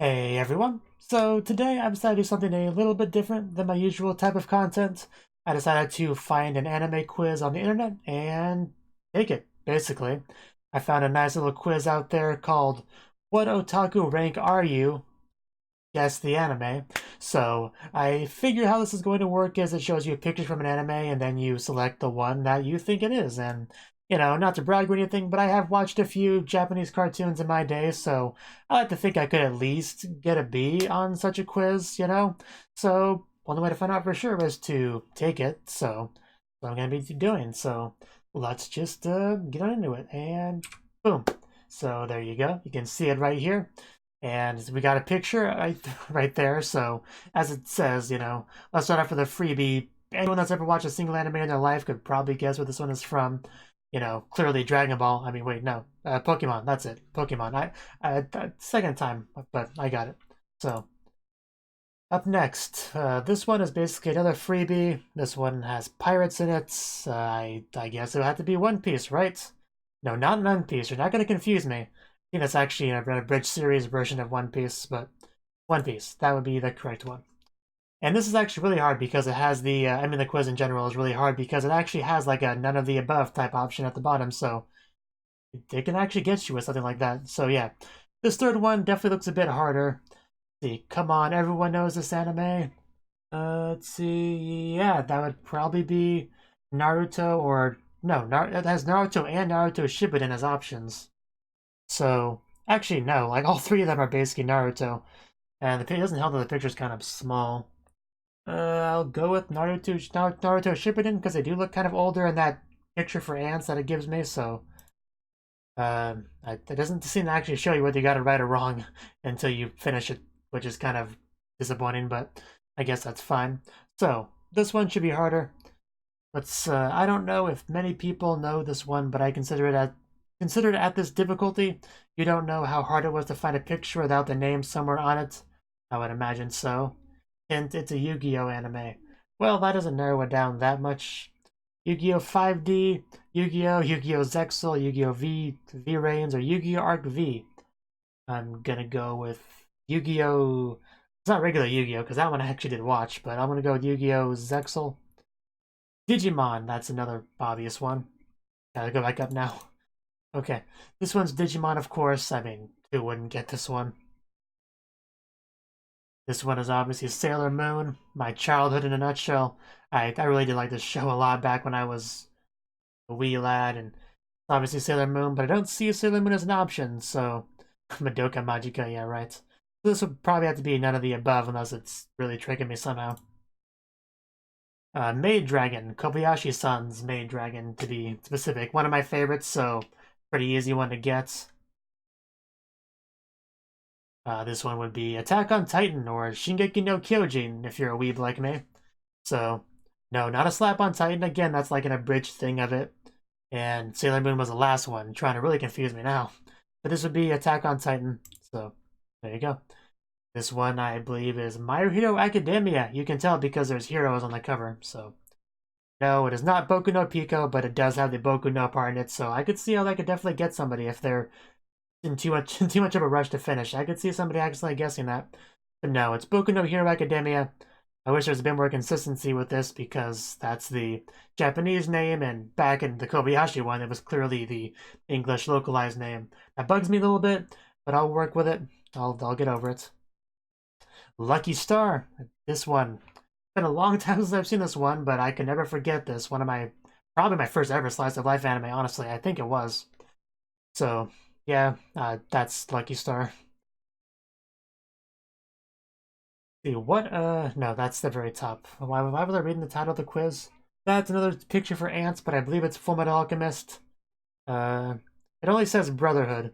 Hey everyone! So today I decided to do something a little bit different than my usual type of content. I decided to find an anime quiz on the internet and take it, basically. I found a nice little quiz out there called What Otaku Rank Are You? Guess the anime. So I figure how this is going to work is it shows you a picture from an anime and then you select the one that you think it is. And, not to brag or anything, but I have watched a few Japanese cartoons in my day, so I like to think I could at least get a B on such a quiz. So only way to find out for sure is to take it. So that's what I'm going to be doing. So let's just get on into it. And boom. So there you go. You can see it right here. And we got a picture right there. So as it says, let's start off with a freebie. Anyone that's ever watched a single anime in their life could probably guess where this one is from. Clearly Dragon Ball. I mean, wait, no, Pokemon. That's it, Pokemon. Second time, but I got it. So up next, this one is basically another freebie. This one has pirates in it. I guess it would have to be One Piece, right? No, not One Piece. You're not going to confuse me. I think that's actually an abridged series version of One Piece, but One Piece. That would be the correct one. And this is actually really hard because it has the quiz in general is really hard because it actually has like a none of the above type option at the bottom, so it can actually get you with something like that. So yeah, this third one definitely looks a bit harder. Let's see, come on, everyone knows this anime. Let's see, yeah, that would probably be Naruto or no, it has Naruto and Naruto Shippuden as options. So actually, no, like all three of them are basically Naruto, and it doesn't help that the picture's kind of small. I'll go with Naruto Shippuden because they do look kind of older in that picture for ants that it gives me. So it doesn't seem to actually show you whether you got it right or wrong until you finish it, which is kind of disappointing. But I guess that's fine. So this one should be harder. Let's. I don't know if many people know this one, but I consider it at this difficulty. You don't know how hard it was to find a picture without the name somewhere on it. I would imagine so. And it's a Yu-Gi-Oh anime. Well, that doesn't narrow it down that much. Yu-Gi-Oh 5D, Yu-Gi-Oh, Yu-Gi-Oh Zexal, Yu-Gi-Oh V-Rains, or Yu-Gi-Oh Arc V. I'm gonna go with Yu-Gi-Oh. It's not regular Yu-Gi-Oh because that one I actually did watch, but I'm gonna go with Yu-Gi-Oh Zexal. Digimon, that's another obvious one. Gotta go back up now. Okay, this one's Digimon, of course. I mean, who wouldn't get this one? This one is obviously Sailor Moon, my childhood in a nutshell. I really did like this show a lot back when I was a wee lad, and obviously Sailor Moon, but I don't see Sailor Moon as an option, so Madoka Magica, yeah, right. So this would probably have to be none of the above unless it's really tricking me somehow. Maid Dragon, Kobayashi-san's Maid Dragon to be specific. One of my favorites, so pretty easy one to get. This one would be Attack on Titan or Shingeki no Kyojin if you're a weeb like me. So, no, not a slap on Titan. Again, that's like an abridged thing of it. And Sailor Moon was the last one, trying to really confuse me now. But this would be Attack on Titan. So, there you go. This one, I believe, is My Hero Academia. You can tell because there's heroes on the cover. So, no, it is not Boku no Pico, but it does have the Boku no part in it. So, I could see how that could definitely get somebody if they're in too much of a rush to finish. I could see somebody accidentally guessing that. But no, it's Boku no Hero Academia. I wish there was a bit more consistency with this because that's the Japanese name, and back in the Kobayashi one, it was clearly the English localized name. That bugs me a little bit, but I'll work with it. I'll get over it. Lucky Star. This one. It's been a long time since I've seen this one, but I can never forget this. One of probably my first ever slice of life anime, honestly. I think it was. So, yeah, that's Lucky Star. See, what, no, that's the very top. Why was I reading the title of the quiz? That's another picture for ants, but I believe it's Full Metal Alchemist. Uh, it only says Brotherhood.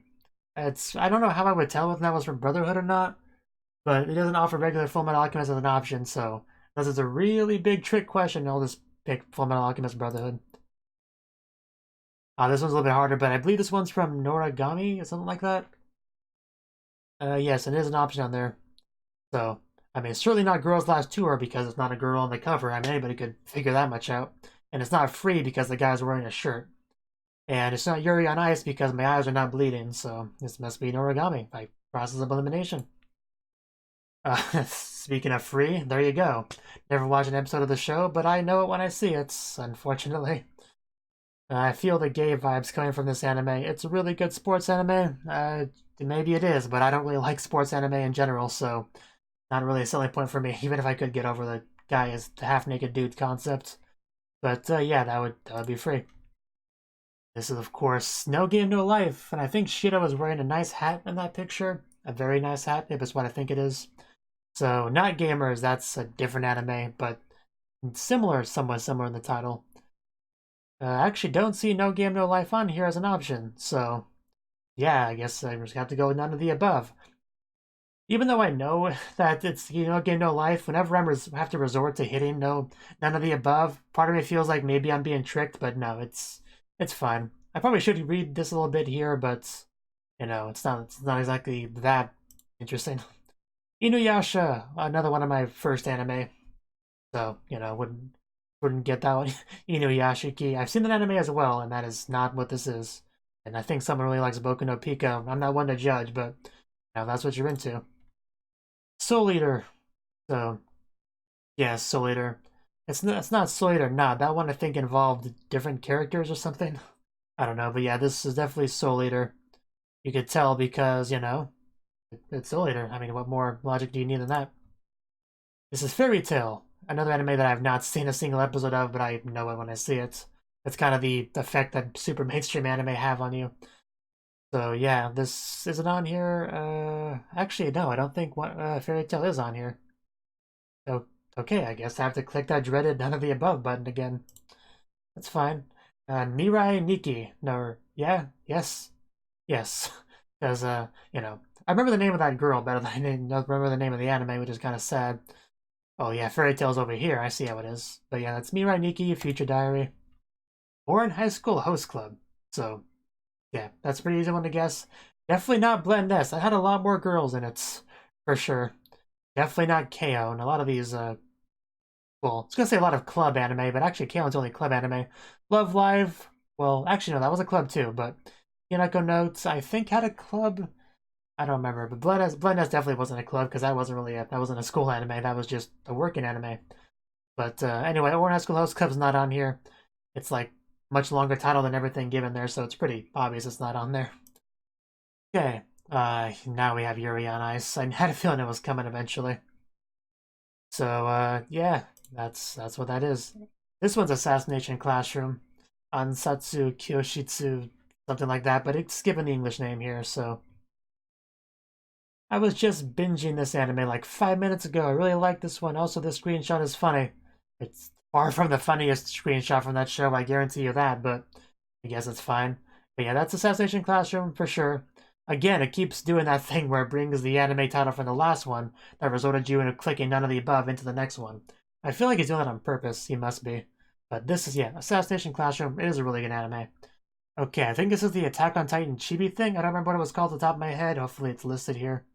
I don't know how I would tell if that was from Brotherhood or not, but it doesn't offer regular Full Metal Alchemist as an option, so unless it's a really big trick question, I'll just pick Full Metal Alchemist Brotherhood. This one's a little bit harder, but I believe this one's from Noragami or something like that. Yes, it is an option on there. So, I mean, it's certainly not Girl's Last Tour because it's not a girl on the cover. I mean, anybody could figure that much out. And it's not free because the guy's wearing a shirt. And it's not Yuri on Ice because my eyes are not bleeding, so this must be an origami by process of elimination. Speaking of free, there you go. Never watched an episode of the show, but I know it when I see it, unfortunately. I feel the gay vibes coming from this anime. It's a really good sports anime. Maybe it is, but I don't really like sports anime in general, so not really a selling point for me, even if I could get over the guy as the half-naked dude concept. But yeah, that would be free. This is, of course, No Game, No Life, and I think Shiro is wearing a nice hat in that picture. A very nice hat, if it's what I think it is. So, not gamers, that's a different anime, but similar, somewhat similar in the title. I actually don't see No Game, No Life on here as an option, so yeah, I guess I just have to go with none of the above. Even though I know that it's No Game, No Life, whenever I have to resort to hitting none of the above, part of me feels like maybe I'm being tricked, but no, it's fine. I probably should read this a little bit here, but it's not exactly that interesting. Inuyasha, another one of my first anime. So, wouldn't get that one. Inuyashiki. I've seen that anime as well, and that is not what this is. And I think someone really likes Boku no Pico. I'm not one to judge, but that's what you're into. Soul Eater. So, yeah, Soul Eater. It's not Soul Eater, not. That one I think involved different characters or something. I don't know, but yeah, this is definitely Soul Eater. You could tell because, it's Soul Eater. I mean, what more logic do you need than that? This is Fairy Tail, another anime that I've not seen a single episode of, but I know it when I see it. That's kind of the effect that super mainstream anime have on you. So yeah, this isn't on here. Actually, no, I don't think Fairy Tail is on here. So okay, I guess I have to click that dreaded none of the above button again. That's fine. Mirai Nikki. No, yeah, yes, yes. Because I remember the name of that girl better than I remember the name of the anime, which is kind of sad. Oh yeah, Fairy Tail's over here. I see how it is. But yeah, that's Mirai Nikki, Future Diary. Or in High School Host Club. So yeah, that's a pretty easy one to guess. Definitely not Blend S. I had a lot more girls in it, for sure. Definitely not KO. And a lot of these, well, I was gonna say a lot of club anime, but actually KO's only club anime. Love Live, well, actually no, that was a club too, but Hinako Notes, I think had a club. I don't remember, but Blend S definitely wasn't a club because that wasn't a school anime. That was just a working anime. But anyway, Orange High School Host Club's not on here. It's like much longer title than everything given there, so it's pretty obvious it's not on there. Okay, now we have Yuri on Ice. I had a feeling it was coming eventually. So yeah, that's what that is. This one's Assassination Classroom, Ansatsu Kyoshitsu, something like that, but it's given the English name here, so I was just binging this anime like 5 minutes ago. I really like this one. Also, this screenshot is funny. It's far from the funniest screenshot from that show, I guarantee you that, but I guess it's fine. But yeah, that's Assassination Classroom for sure. Again, it keeps doing that thing where it brings the anime title from the last one that resulted you in clicking none of the above into the next one. I feel like he's doing that on purpose. He must be. But this is, yeah, Assassination Classroom. It is a really good anime. Okay, I think this is the Attack on Titan chibi thing. I don't remember what it was called at the top of my head. Hopefully it's listed here.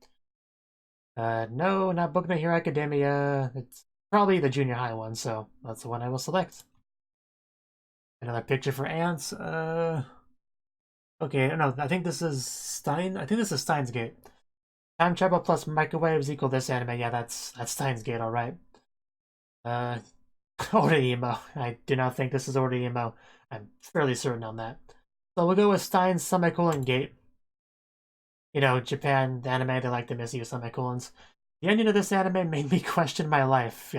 No, not Boku no Hero Academia. It's probably the junior high one, so that's the one I will select. Another picture for ants. Okay, no, I think this is Stein. I think this is Steins Gate. Time travel plus microwaves equal this anime. Yeah, that's Steins Gate, all right. Order emo. I do not think this is Order emo. I'm fairly certain on that. So we'll go with Steins semicolon Gate. Japan, the anime, they like to misuse semicolons. The ending of this anime made me question my life,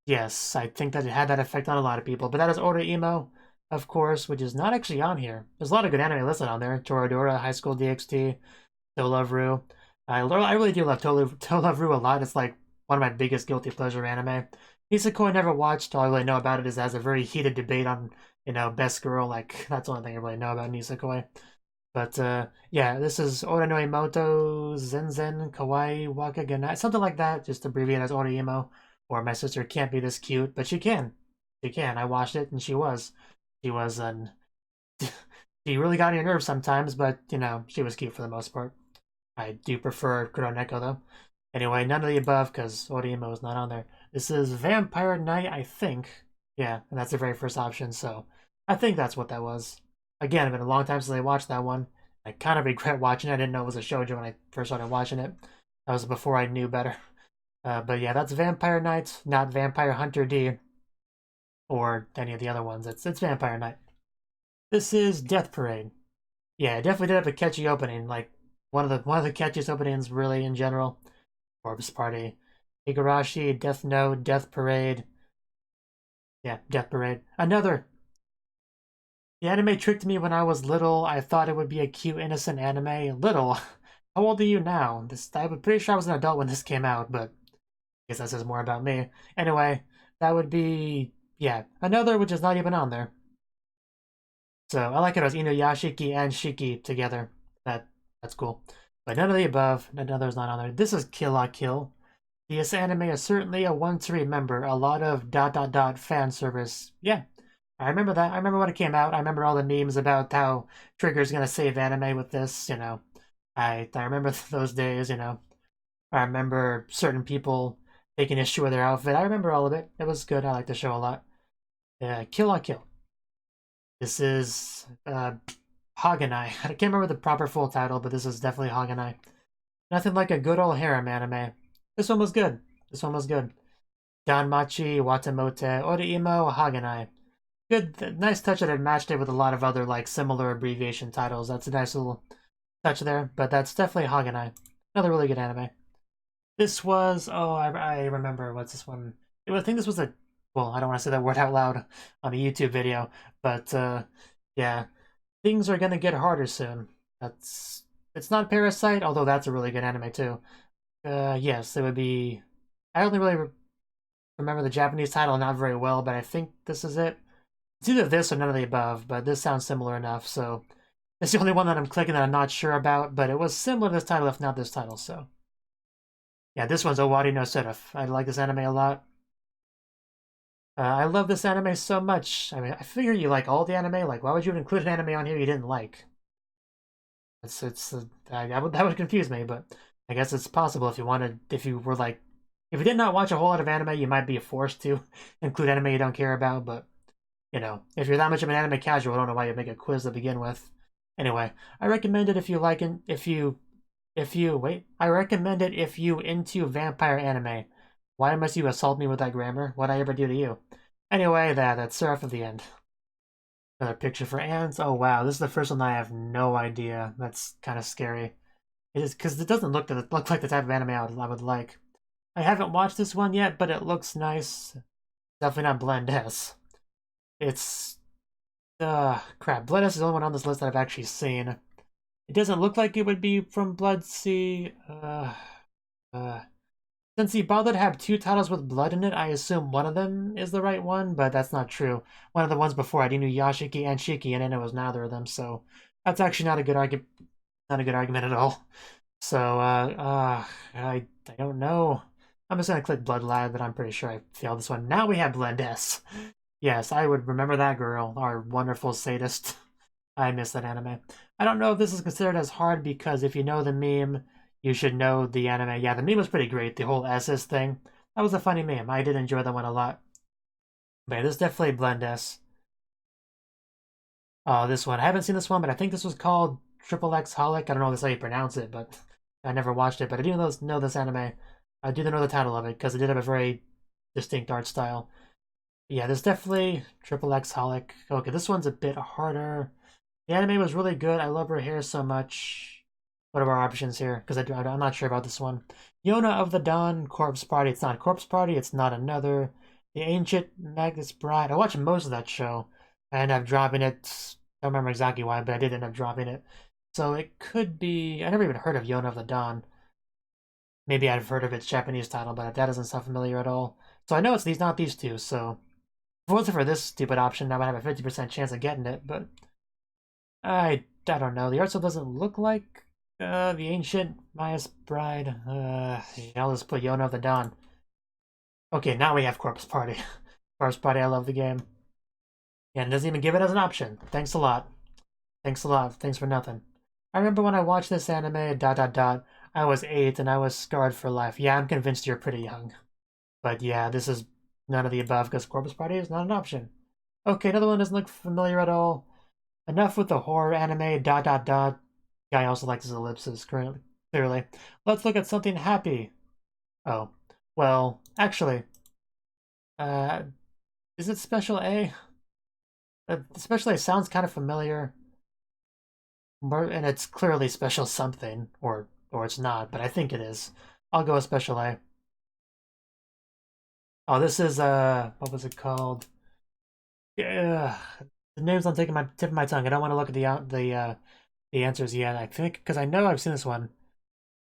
Yes, I think that it had that effect on a lot of people, but that is Order Emo, of course, which is not actually on here. There's a lot of good anime listed on there. Toradora, High School DxT, To Love Ru. I really do love To Love Ru a lot. It's like one of my biggest guilty pleasure anime. Nisekoi I never watched. All I really know about it is it has a very heated debate on, best girl. Like, that's the only thing I really know about Nisekoi. But yeah, this is Oranoe Moto Zenzen Kawaii Waka Ganai, something like that, just abbreviated as Orimo. Or my sister can't be this cute, but she can. She can. I watched it and she was. She was she really got on your nerves sometimes, but she was cute for the most part. I do prefer Kuroneko though. Anyway, none of the above because Orimo is not on there. This is Vampire Knight, I think. Yeah, and that's the very first option, so I think that's what that was. Again, it's been a long time since I watched that one. I kind of regret watching it. I didn't know it was a shoujo when I first started watching it. That was before I knew better. But yeah, that's Vampire Knight, not Vampire Hunter D or any of the other ones. It's Vampire Knight. This is Death Parade. Yeah, it definitely did have a catchy opening. Like one of the catchiest openings, really, in general. Corpse Party, Igarashi, Death Note, Death Parade. Yeah, Death Parade. Another. The anime tricked me when I was little. I thought it would be a cute, innocent anime. Little. How old are you now? I'm pretty sure I was an adult when this came out, but I guess that says more about me. Anyway, that would be, yeah, another which is not even on there. So I like it as Inuyashiki and Shiki together. That's cool. But none of the above. Another's not on there. This is Kill la Kill. This anime is certainly a one to remember. A lot of dot dot dot fan service. Yeah, I remember that. I remember when it came out. I remember all the memes about how Trigger's gonna save anime with this. I remember those days. I remember certain people taking issue with their outfit. I remember all of it. It was good. I like the show a lot. Kill la Kill. This is Haganai. I can't remember the proper full title, but this is definitely Haganai. Nothing like a good old harem anime. This one was good. This one was good. Danmachi, Watamote, Oreimo, Haganai. Good, nice touch that it matched it with a lot of other like similar abbreviation titles. That's a nice little touch there, but that's definitely Haganai. Another really good anime. This was, oh, I remember, what's this one? I think this was well, I don't want to say that word out loud on a YouTube video, but yeah, things are gonna get harder soon. It's not Parasite, although that's a really good anime too. Yes, it would be, I only really remember the Japanese title not very well, but I think this is it. It's either this or none of the above, but this sounds similar enough, so it's the only one that I'm clicking that I'm not sure about, but it was similar to this title, if not this title, so. Yeah, this one's Owari no Seraph. I like this anime a lot. I love this anime so much. I mean, I figure you like all the anime. Like, why would you include an anime on here you didn't like? That would confuse me, but I guess it's possible if you wanted, if you were like, if you did not watch a whole lot of anime, you might be forced to include anime you don't care about, but, if you're that much of an anime casual, I don't know why you make a quiz to begin with. Anyway, I recommend it if you like it, I recommend it if you into vampire anime. Why must you assault me with that grammar? What'd I ever do to you? Anyway, that's Seraph of the End. Another picture for ants. Oh wow, this is the first one I have no idea. That's kind of scary. It is because it doesn't look like the type of anime I would like. I haven't watched this one yet, but it looks nice. Definitely not Blend S. It's crap. Blend S is the only one on this list that I've actually seen. It doesn't look like it would be from Blood Sea. Since he bothered to have two titles with blood in it, I assume one of them is the right one, but that's not true. One of the ones before had Inuyashiki and Shiki, and it was neither of them, so that's actually not a good argument. Not a good argument at all. So, I don't know. I'm just gonna click Blood Lad, but I'm pretty sure I failed this one. Now we have Blend S. Yes, I would remember that girl, our wonderful sadist. I miss that anime. I don't know if this is considered as hard because if you know the meme, you should know the anime. Yeah, the meme was pretty great. The whole SS thing. That was a funny meme. I did enjoy that one a lot. But yeah, this is definitely Blend S. This one. I haven't seen this one, but I think this was called Triple X Holic. I don't know if that's how you pronounce it, but I never watched it. But I do know this anime. I do know the title of it because it did have a very distinct art style. Yeah, there's definitely Triple X Holic. Okay, this one's a bit harder. The anime was really good. I love her hair so much. What are our options here? Because I'm not sure about this one. Yona of the Dawn, Corpse Party. It's not Corpse Party. It's not another. The Ancient Magnus Bride. I watched most of that show. I ended up dropping it. I don't remember exactly why, but I did end up dropping it. So it could be... I never even heard of Yona of the Dawn. Maybe I've heard of its Japanese title, but that doesn't sound familiar at all. So I know it's not these two, so... If it wasn't for this stupid option, I would have a 50% chance of getting it, but... I don't know. The art still doesn't look like the Ancient Maya's Bride. I'll just put Yona of the Dawn. Okay, now we have Corpse Party. Corpse Party, I love the game. And it doesn't even give it as an option. Thanks a lot. Thanks a lot. Thanks for nothing. I remember when I watched this anime, I was 8 and I was scarred for life. Yeah, I'm convinced you're pretty young. But yeah, this is none of the above because Corpse Party is not an option. Okay, another one doesn't look familiar at all. Enough with the horror anime, Guy also likes his ellipses, clearly. Let's look at something happy. Oh. Well, actually, uh, is it Special A? Special A sounds kind of familiar, and it's clearly Special something, or it's not, but I think it is. I'll go with Special A. Oh, this is what was it called? Yeah, the name's on taking my tip of my tongue. I don't want to look at the answers yet. I think because I know I've seen this one.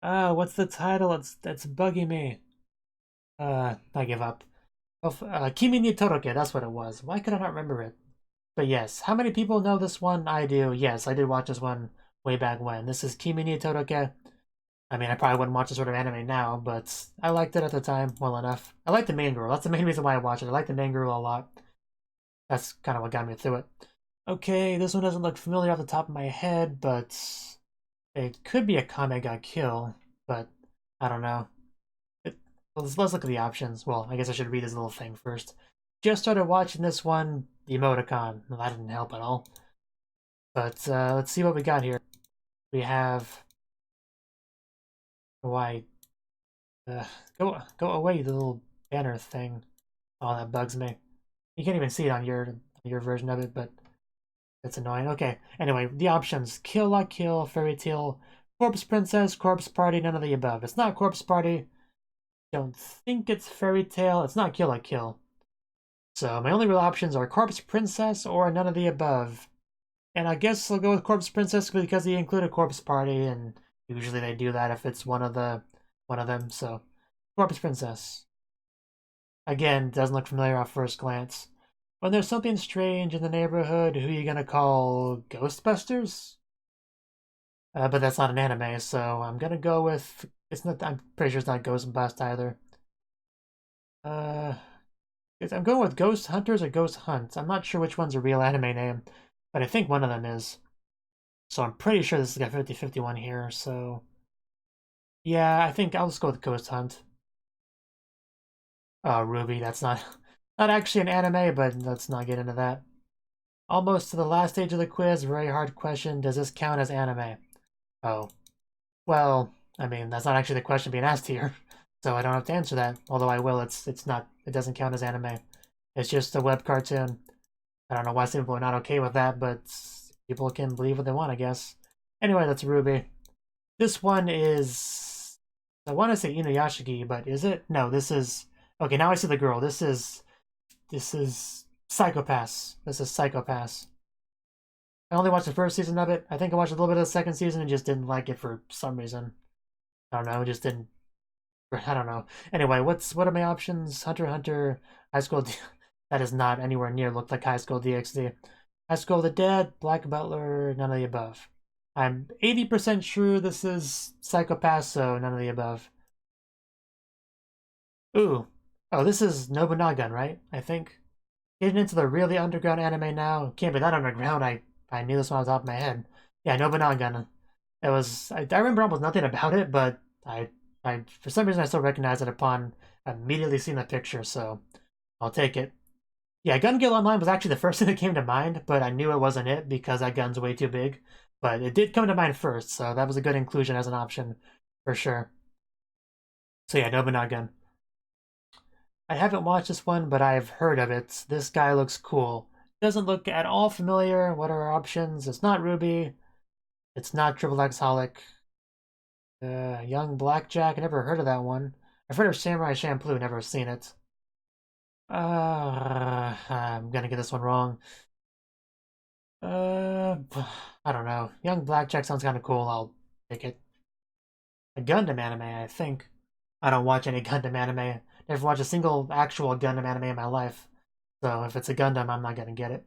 What's the title? It's bugging me. I give up. Oh, Kimi ni Toroke, that's what it was. Why could I not remember it? But yes, how many people know this one? I do. Yes, I did watch this one way back when. This is Kimi ni Toroke. I mean, I probably wouldn't watch this sort of anime now, but I liked it at the time well enough. I like the main girl. That's the main reason why I watch it. I like the main girl a lot. That's kind of what got me through it. Okay, this one doesn't look familiar off the top of my head, but it could be a Kame ga Kill, but I don't know. Let's look at the options. Well, I guess I should read this little thing first. Just started watching this one, the emoticon. Well, that didn't help at all. But let's see what we got here. We have... Why? Go away, the little banner thing. Oh, that bugs me. You can't even see it on your version of it, but it's annoying. Okay, anyway, the options. Kill La Kill, Fairy Tail, Corpse Princess, Corpse Party, none of the above. It's not Corpse Party. Don't think it's Fairy Tail. It's not Kill La Kill. So my only real options are Corpse Princess or none of the above. And I guess I'll go with Corpse Princess because they include a Corpse Party, and usually they do that if it's one of them. So Corpse Princess. Again, doesn't look familiar off first glance. When there's something strange in the neighborhood, who are you gonna call Ghostbusters? But that's not an anime, so I'm gonna go with it's not. I'm pretty sure it's not Ghostbust either. Uh, I'm going with Ghost Hunters or Ghost Hunt. I'm not sure which one's a real anime name, but I think one of them is. So I'm pretty sure this has got 50-51 here, so... Yeah, I think I'll just go with Ghost Hunt. Oh, Ruby, that's not... Not actually an anime, but let's not get into that. Almost to the last stage of the quiz, very hard question. Does this count as anime? Oh. Well, I mean, that's not actually the question being asked here. So I don't have to answer that. Although I will, it's not, it doesn't count as anime. It's just a web cartoon. I don't know why some people are not okay with that, but people can believe what they want, I guess. Anyway, that's Ruby. This one is... I want to say Inuyashiki, but is it? No, this is... Okay, now I see the girl. This is Psycho-Pass. This is Psycho-Pass. I only watched the first season of it. I think I watched a little bit of the second season and just didn't like it for some reason. I don't know, just didn't... I don't know. Anyway, what are my options? Hunter x Hunter, High School... That is not anywhere near looked like High School DxD. High School of the Dead, Black Butler, none of the above. I'm 80% sure this is Psycho-Pass, so none of the above. Ooh. Oh, this is Nobunagan, right? I think. Getting into the really underground anime now. Can't be that underground. I knew this one off the top of my head. Yeah, Nobunagan. It was... I remember almost nothing about it, but I for some reason I still recognize it upon immediately seeing the picture, so I'll take it. Yeah, Gun Gale Online was actually the first thing that came to mind, but I knew it wasn't it because that gun's way too big. But it did come to mind first, so that was a good inclusion as an option, for sure. So yeah, Nobunagan. I haven't watched this one, but I've heard of it. This guy looks cool. Doesn't look at all familiar. What are our options? It's not Ruby. It's not Triple X Holic. Young Blackjack. I never heard of that one. I've heard of Samurai Champloo. Never seen it. I'm gonna get this one wrong. I don't know. Young Blackjack sounds kind of cool. I'll take it. A Gundam anime, I think. I don't watch any Gundam anime. Never watched a single actual Gundam anime in my life. So if it's a Gundam, I'm not gonna get it.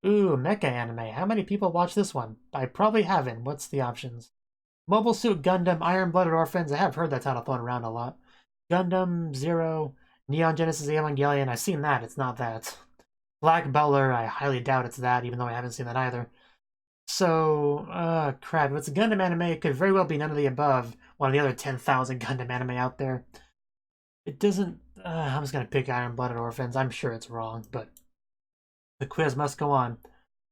Ooh, mecha anime. How many people watch this one? I probably haven't. What's the options? Mobile Suit Gundam, Iron Blooded Orphans. I have heard that title thrown around a lot. Gundam, Zero, Neon Genesis Evangelion. I've seen that. It's not that. Black Butler. I highly doubt it's that, even though I haven't seen that either. So, crap. If it's a Gundam anime, it could very well be none of the above. One of the other 10,000 Gundam anime out there. It doesn't... I'm just gonna pick Iron Blooded Orphans. I'm sure it's wrong, but the quiz must go on.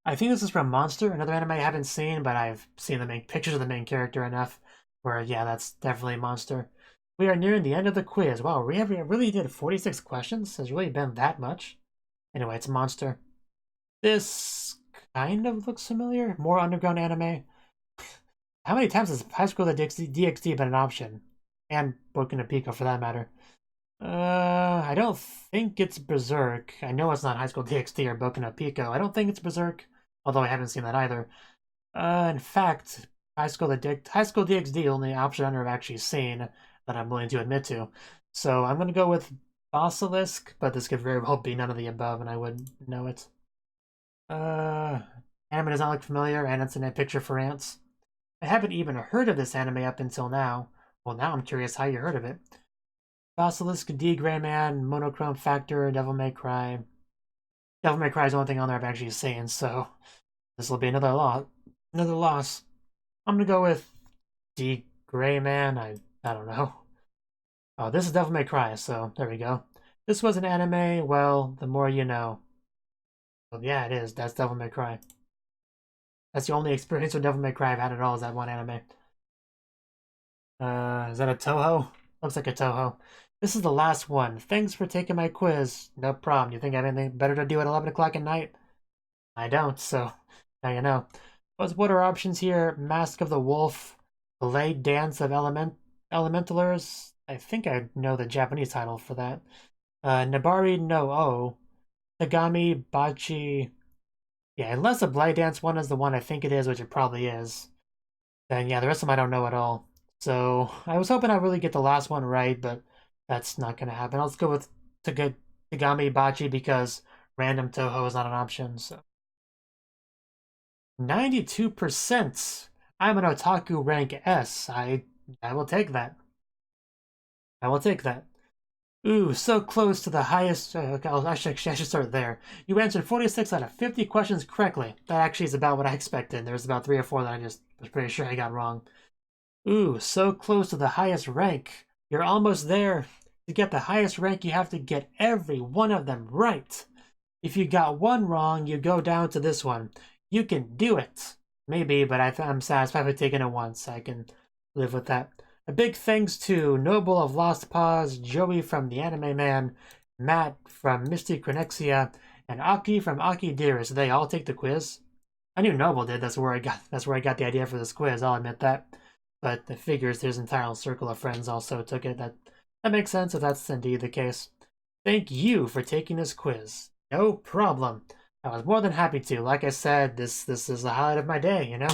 I think this is from Monster, another anime I haven't seen, but I've seen the main pictures of the main character enough where, yeah, that's definitely Monster. We are nearing the end of the quiz. Wow, we really did 46 questions? Has really been that much? Anyway, it's a monster. This kind of looks familiar. More underground anime. How many times has High School DxD been an option? And Boku no Pico, for that matter. I don't think it's Berserk. I know it's not High School DxD or Boku no Pico. I don't think it's Berserk, although I haven't seen that either. In fact, High School DxD only option I've actually seen that I'm willing to admit to. So I'm gonna go with Basilisk, but this could very well be none of the above, and I wouldn't know it. Anime does not look familiar, and it's in a picture for ants. I haven't even heard of this anime up until now. Well, now I'm curious how you heard of it. Basilisk, D, Gray Man, Monochrome Factor, Devil May Cry. Devil May Cry is the only thing on there I've actually seen, so this will be another loss. I'm gonna go with D, Gray Man. I don't know. Oh, this is Devil May Cry, so there we go. This was an anime. Well, the more you know. Well, yeah, it is. That's Devil May Cry. That's the only experience with Devil May Cry I've had at all, is that one anime. Is that a Toho? Looks like a Toho. This is the last one. Thanks for taking my quiz. No problem. You think I have anything better to do at 11 o'clock at night? I don't, so now you know. What are options here? Mask of the Wolf, Ballet Dance of Elementalers. I think I know the Japanese title for that. Nabari no O, Tagami Bachi. Yeah, unless the Ballet Dance one is the one I think it is, which it probably is. Then yeah, the rest of them I don't know at all. So I was hoping I'd really get the last one right, but that's not gonna happen. Let's go with Tagami Bachi because random Toho is not an option. So 92%. I'm an otaku rank S. I will take that. I will take that. Ooh, so close to the highest. Okay, I should start there. You answered 46 out of 50 questions correctly. That actually is about what I expected. There's about 3 or 4 that I just was pretty sure I got wrong. Ooh, so close to the highest rank. You're almost there. To get the highest rank, you have to get every one of them right. If you got one wrong, you go down to this one. You can do it. Maybe, but I'm satisfied with taking it once. I can live with that. A big thanks to Noble of Lost Paws, Joey from the Anime Man, Matt from Misty Chronexia, and Aki from Aki Dearest. They all take the quiz. I knew Noble did. That's where I got the idea for this quiz. I'll admit that. But the figures, there's an entire circle of friends also took it. That makes sense if that's indeed the case. Thank you for taking this quiz. No problem. I was more than happy to. Like I said, this is the highlight of my day, you know?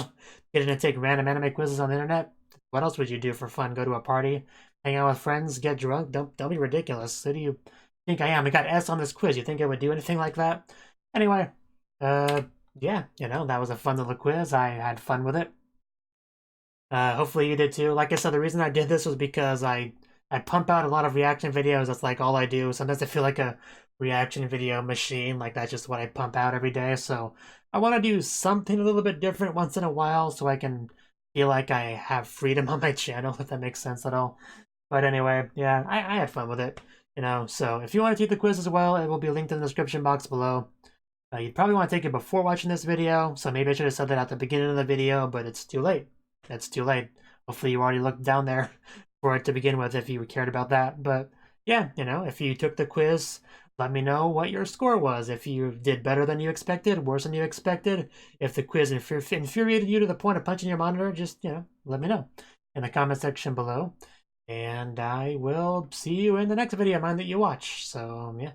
Getting to take random anime quizzes on the internet. What else would you do for fun? Go to a party, hang out with friends, get drunk? Don't be ridiculous. Who do you think I am? I got S on this quiz. You think I would do anything like that? Anyway, yeah, you know, that was a fun little quiz. I had fun with it. Hopefully you did too. Like I said, the reason I did this was because I pump out a lot of reaction videos. That's like all I do. Sometimes I feel like a reaction video machine. Like that's just what I pump out every day. So I want to do something a little bit different once in a while so I can feel like I have freedom on my channel, if that makes sense at all. But anyway, yeah, I had fun with it, you know. So if you want to take the quiz as well, it will be linked in the description box below. You'd probably want to take it before watching this video, so maybe I should have said that at the beginning of the video, but it's too late. It's too late. Hopefully you already looked down there for it to begin with if you cared about that. But yeah, you know, if you took the quiz, let me know what your score was. If you did better than you expected, worse than you expected, if the quiz infuriated you to the point of punching your monitor, just, you know, let me know in the comment section below. And I will see you in the next video of mine that you watch. So, yeah.